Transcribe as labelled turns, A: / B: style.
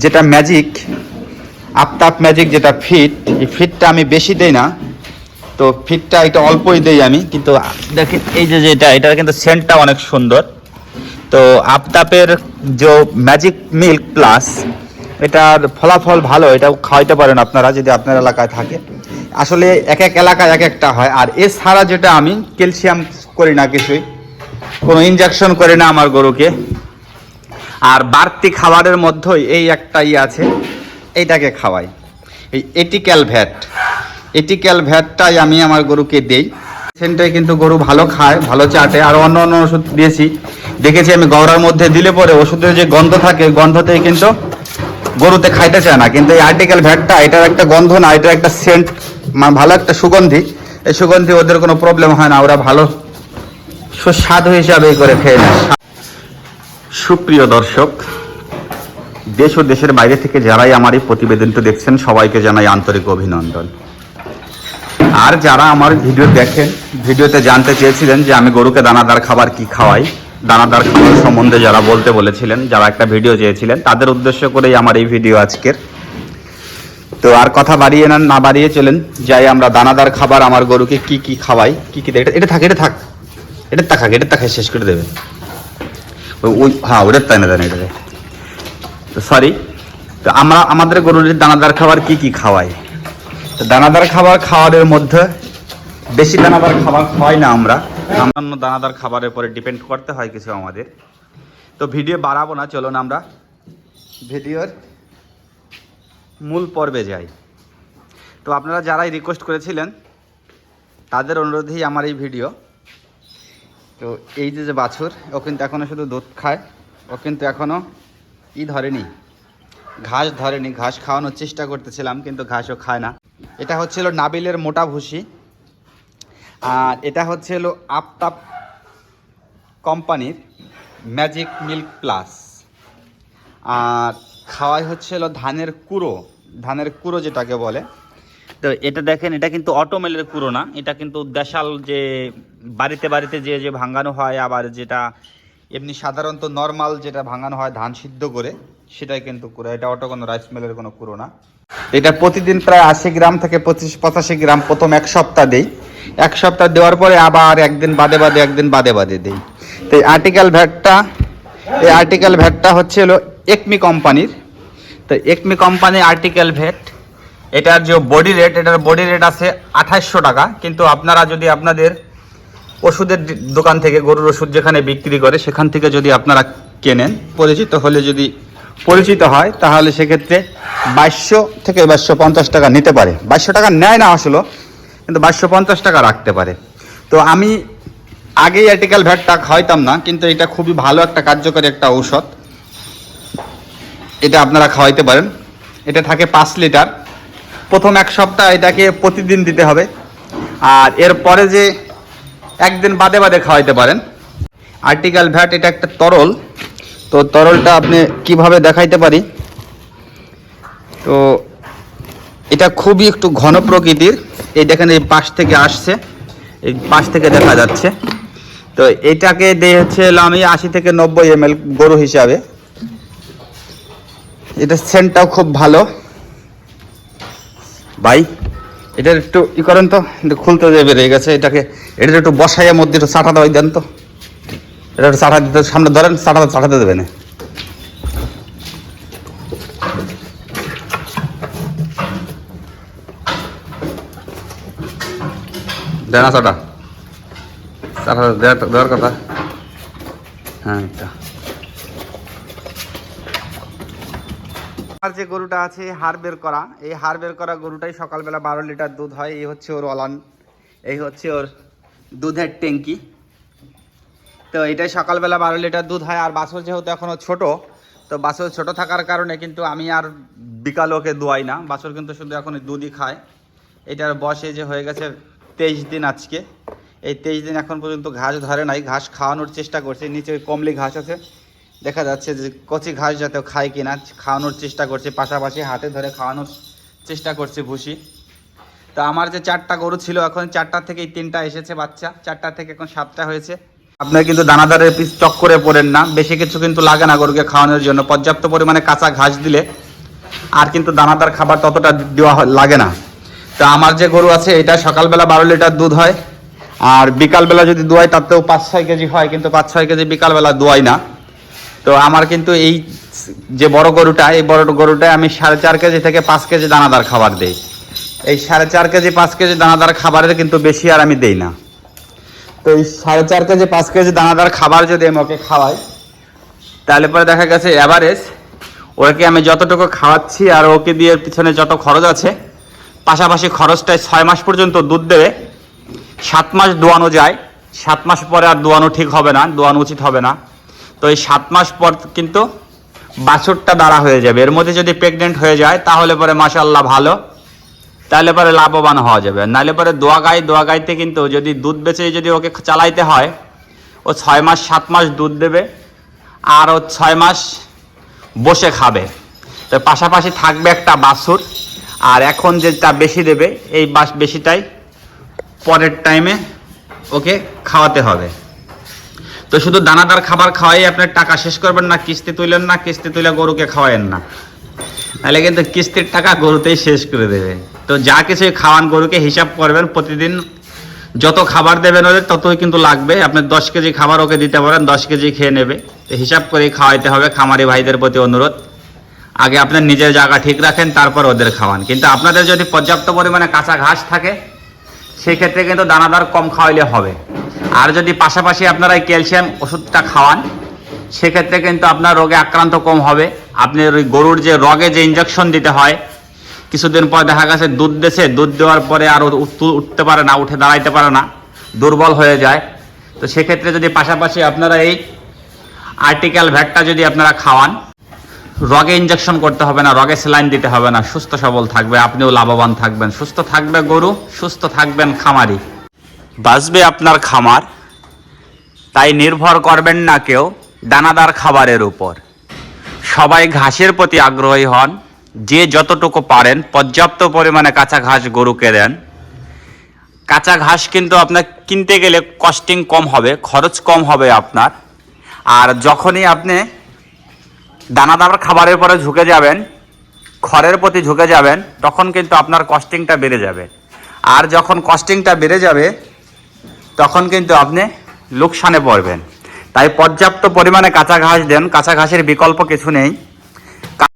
A: যেটা magic Aftab magic যেটা fit, এই ফিটটা আমি বেশি দেই না, তো ফিটটা এটা অল্পই দেই আমি। কিন্তু দেখেন এই যে এটা কিন্তু সেন্টটা অনেক সুন্দর। তো আফতাবের যে ম্যাজিক মিল্ক প্লাস, এটার ফলাফল ভালো, এটাও খাওয়াইতে পারেন আপনারা যদি আপনার এলাকায় থাকে। আসলে এক এক এলাকায় এক একটা হয়। আর এছাড়া যেটা আমি ক্যালসিয়াম করি না, কিছুই কোনো ইনজেকশন করি না আমার গরুকে। আর বাড়তি খাবারের মধ্যেই এই একটাই আছে, এইটাকে খাওয়াই, এই এটিক্যাল ভ্যাটটাই আমি আমার গরুকে দেই। সেন্টাই কিন্তু গরু ভালো খায়, ভালো চাটে। আর অন্য অন্য ওষুধ দিয়েছি, দেখেছি আমি গড়ার মধ্যে দিলে পরে ওষুধের যে গন্ধ থাকে, গন্ধতেই কিন্তু গরুতে খাইতে চায় না। কিন্তু এই আর্টিকেল ভ্যাটটা, এটার একটা গন্ধ না, এটার একটা সেন্ট, ভালো একটা সুগন্ধি। এই সুগন্ধি ওদের কোনো প্রবলেম হয় না, ওরা ভালো সুস্বাদু হিসাবে করে খেয়ে নেয়। সুপ্রিয় দর্শক, দেশ ও দেশের বাইরে থেকে যারাই আমার এই প্রতিবেদনটি দেখছেন, সবাইকে জানাই আন্তরিক অভিনন্দন। আর যারা আমার ভিডিও দেখেন, ভিডিওতে জানতে চেয়েছিলেন যে আমি গরুকে দানাদার খাবার কি খাওয়াই, দানাদার খাবার সম্বন্ধে যারা বলতে বলেছিলেন, যারা একটা ভিডিও চেয়েছিলেন, তাদের উদ্দেশ্য করেই আমার এই ভিডিও আজকের। তো আর কথা বাড়িয়ে না বাড়িয়ে চলেন যাই আমরা দানাদার খাবার আমার গরুকে কি কি খাওয়াই, কি কি। এটা থাক শেষ করে দেবে ওই, হ্যাঁ ওটার তাই না, এটাকে তো সরি। তো আমরা আমাদের গরুর দানাদার খাবার কি কি খাওয়াই, তো দানাদার খাবার খাওয়ারের মধ্যে বেশি দানাদার খাবার খাওয়াই না আমরা, অন্যান্য দানাদার খাবারের উপরে ডিপেন্ড করতে হয় কিছু আমাদের। তো ভিডিও বাড়াবো না, চলুন আমরা ভিডিওর মূল পর্বে যাই। তো আপনারা যারাই রিকোয়েস্ট করেছিলেন তাদের অনুরোধেই আমার এই ভিডিও। তো এই যে বাছুর, ও কিন্তু এখনও শুধু দুধ খায়, ও কিন্তু এখনও ধরেনি, ঘাস ধরেনি। ঘাস খাওয়ানোর চেষ্টা করতেছিলাম কিন্তু ঘাসও খায় না। এটা হচ্ছিল নাবিলের মোটা ভুসি, আর এটা হচ্ছিল আফতাব কোম্পানির ম্যাজিক মিল্ক প্লাস। আর খাওয়াই হচ্ছিল ধানের কুড়ো যেটাকে বলে। তো এটা দেখেন, এটা কিন্তু অটোমেলের কুড়ো না, এটা কিন্তু দেশাল যে বাড়িতে বাড়িতে যে ভাঙানো হয়, আবার যেটা এমনি সাধারণত নর্মাল যেটা ভাঙানো হয় ধান সিদ্ধ করে, সেটাই কিন্তু কুড়ো। এটা অটো কোনো রাইস মিলের কোনো কুড়ো না। এটা প্রতিদিন প্রায় 80 গ্রাম থেকে 85 গ্রাম প্রথম এক সপ্তাহ দেই। এক সপ্তাহ দেওয়ার পরে আবার একদিন বাদে দেই। তো এই আর্টিকেল ভ্যাটটা হচ্ছে হলো একমি কোম্পানির। তো একমি কোম্পানির আর্টিকেল ভ্যাট, এটার যে এটার বডি রেট আছে 2800 টাকা। কিন্তু আপনারা যদি আপনাদের ওষুধের দোকান থেকে, গরুর ওষুধ যেখানে বিক্রি করে সেখান থেকে যদি আপনারা কেনেন, পরিচিত হয়, তাহলে সেক্ষেত্রে 2200 থেকে 2250 টাকা নিতে পারে। 2200 টাকা নেয় না আসলে, কিন্তু 2250 টাকা রাখতে পারে। তো আমি আগেই আর্টিকেল ভ্যাটটা খাওয়াইতাম না, কিন্তু এটা খুবই ভালো একটা কার্যকরী একটা ঔষধ, এটা আপনারা খাওয়াইতে পারেন। এটা থাকে 5 লিটার। প্রথম এক সপ্তাহ এটাকে প্রতিদিন দিতে হবে, আর এরপরে যে একদিন বাদে খাওয়াইতে পারেন। আর্টিকেল ভ্যাট এটা একটা তরল, তো তরলটা আপনি কিভাবে দেখাইতে পারি, তো এটা খুবই একটু ঘন প্রকৃতির। এই দেখেন, এই পাশ থেকে আসছে, এই পাশ থেকে দেখা যাচ্ছে। তো এটাকে দিয়ে হচ্ছে আমি 80 থেকে 90 ml গরু হিসাবে। এটা সেন্টটাও খুব ভালো ভাই। এটার একটু করেন তো, খুলতে বেরিয়ে গেছে। এটা একটু বসাইয়ের মধ্যে একটু চাটা দেওয়াই দেন তো। এটা একটু চাটা দিতে, সামনে ধরেন, চাটাতে দেবেন। দেনা চাটা দেওয়ার কথা। হ্যাঁ, এটা আর যে গরুটা আছে হাড় বের করা, এই হাড় বের করা গরুটাই সকালবেলা 12 লিটার দুধ হয়। এই হচ্ছে ওর অলান, এই হচ্ছে ওর দুধের ট্যাঙ্কি। তো এটাই সকালবেলা 12 লিটার দুধ হয়। আর বাছুর যেহেতু এখনও ছোট, তো বাছুর ছোট থাকার কারণে কিন্তু আমি আর বিকাল ওকে দোয়াই না। বাছুর কিন্তু শুধু এখন দুধই খায়। এটার বয়সে যে হয়ে গেছে 23 দিন আজকে। এই 23 দিন এখন পর্যন্ত ঘাস ধরে নাই। ঘাস খাওয়ানোর চেষ্টা করছে, নিচে কমলি ঘাস আছে, দেখা যাচ্ছে যে কচি ঘাস যাতে খায় কিনা, খাওয়ানোর চেষ্টা করছে। পাশাপাশি হাতে ধরে খাওয়ানোর চেষ্টা করছে ভুসি। তো আমার যে 4টা গরু ছিল, এখন 4টা থেকে 3টা এসেছে বাচ্চা, 4টা থেকে এখন 7টা হয়েছে। আপনারা কিন্তু দানাদারের পিস চক্করে পড়েন না, বেশি কিছু কিন্তু লাগে না গরুকে খাওয়ানোর জন্য। পর্যাপ্ত পরিমাণে কাঁচা ঘাস দিলে আর কিন্তু দানাদার খাবার ততটা দেওয়া লাগে না। তো আমার যে গরু আছে এটা সকালবেলা 12 লিটার দুধ হয়, আর বিকালবেলা যদি দোয়াই তাতেও 5-6 কেজি হয়, কিন্তু 5-6 কেজি বিকালবেলা দোয়াই না। তো আমার কিন্তু এই যে বড় গরুটা, এই বড় গরুটায় আমি 4.5 কেজি থেকে 5 কেজি দানাদার খাবার দেই। এই 4.5 কেজি 5 কেজি দানাদার খাবারের কিন্তু বেশি আর আমি দেই না। তো এই 4.5 কেজি 5 কেজি দানাদার খাবার যদি আমি ওকে খাওয়াই, তাহলে পরে দেখা গেছে অ্যাভারেজ ওকে আমি যতটুকু খাওয়াচ্ছি আর ওকে দিয়ে পিছনে যত খরচ আছে, পাশাপাশি খরচটায় 6 মাস পর্যন্ত দুধ দেবে। 7 মাস দোয়ানো যায়, 7 মাস পরে আর দোয়ানো ঠিক হবে না, দোয়ানো উচিত হবে না। তো এই 7 মাস পর কিন্তু বাছুরটা দাঁড়া হয়ে যাবে। এর মধ্যে যদি প্রেগনেন্ট হয়ে যায় তাহলে পরে মাশাআল্লাহ ভালো, তাহলে পরে লাভবান হওয়া যাবে। নাহলে পরে দোয়া গাইতে কিন্তু যদি দুধ বেচে যদি ওকে চালাইতে হয়, ও 6 মাস 7 মাস দুধ দেবে আর ও 6 মাস বসে খাবে। তো পাশাপাশি থাকবে একটা বাছুর, আর এখন যেটা বেশি দেবে এই বেশিটাই পরের টাইমে ওকে খাওয়াতে হবে। তো শুধু দানাদার খাবার খাওয়াই আপনার টাকা শেষ করবেন না, কিস্তি তুলেন না, কিস্তি তুলে গরুকে খাওয়ায়েন না, তাহলে কিন্তু কিস্তির টাকা গরুতেই শেষ করে দেবে। তো যা কিছুই খাওয়ান গরুকে হিসাব করবেন, প্রতিদিন যত খাবার দেবেন ওদের ততই কিন্তু লাগবে। আপনি 10 কেজি খাবার ওকে দিতে পারেন, 10 কেজি খেয়ে নেবে। তো হিসাব করেই খাওয়াইতে হবে। খামারি ভাইদের প্রতি অনুরোধ, আগে আপনার নিজের জায়গা ঠিক রাখেন, তারপর ওদের খাওয়ান। কিন্তু আপনাদের যদি পর্যাপ্ত পরিমাণে কাঁচা ঘাস থাকে সেক্ষেত্রে কিন্তু দানাদার কম খাওয়াইলে হবে। আর যদি পাশাপাশি আপনারা এই ক্যালসিয়াম ওষুধটা খাওয়ান সেক্ষেত্রে কিন্তু আপনার রোগে আক্রান্ত কম হবে। আপনি ওই গরুর যে রগে যে ইঞ্জেকশন দিতে হয়, কিছুদিন পর দেখা গেছে দুধ দিয়েছে, দুধ দেওয়ার পরে আর উঠতে পারে না, উঠে দাঁড়াইতে পারে না, দুর্বল হয়ে যায়। তো সেক্ষেত্রে যদি পাশাপাশি আপনারা এই আর্টিক্যাল ভ্যাটটা যদি আপনারা খাওয়ান, রগে ইঞ্জেকশন করতে হবে না, রগে স্যালাইন দিতে হবে না, সুস্থ সবল থাকবে, আপনিও লাভবান থাকবেন। সুস্থ থাকবে গরু, সুস্থ থাকবেন খামারি, বাঁচবে আপনার খামার। তাই নির্ভর করবেন না কেউ দানাদার খাবারের উপর। সবাই ঘাসের প্রতি আগ্রহী হন, যে যতটুকু পারেন পর্যাপ্ত পরিমাণে কাঁচা ঘাস গরুকে দেন। কাঁচা ঘাস কিন্তু আপনার কিনতে গেলে কস্টিং কম হবে, খরচ কম হবে আপনার। আর যখনই আপনি দানাদার খাবারের পরে ঝুঁকে যাবেন, খড়ের প্রতি ঝুঁকে যাবেন, তখন কিন্তু আপনার কস্টিংটা বেড়ে যাবে। আর যখন কস্টিংটা বেড়ে যাবে তখন কিন্তু আপনি লোকসানে পড়বেন। তাই পর্যাপ্ত পরিমাণে কাঁচা ঘাস দেন, কাঁচা ঘাসের বিকল্প কিছু নেই।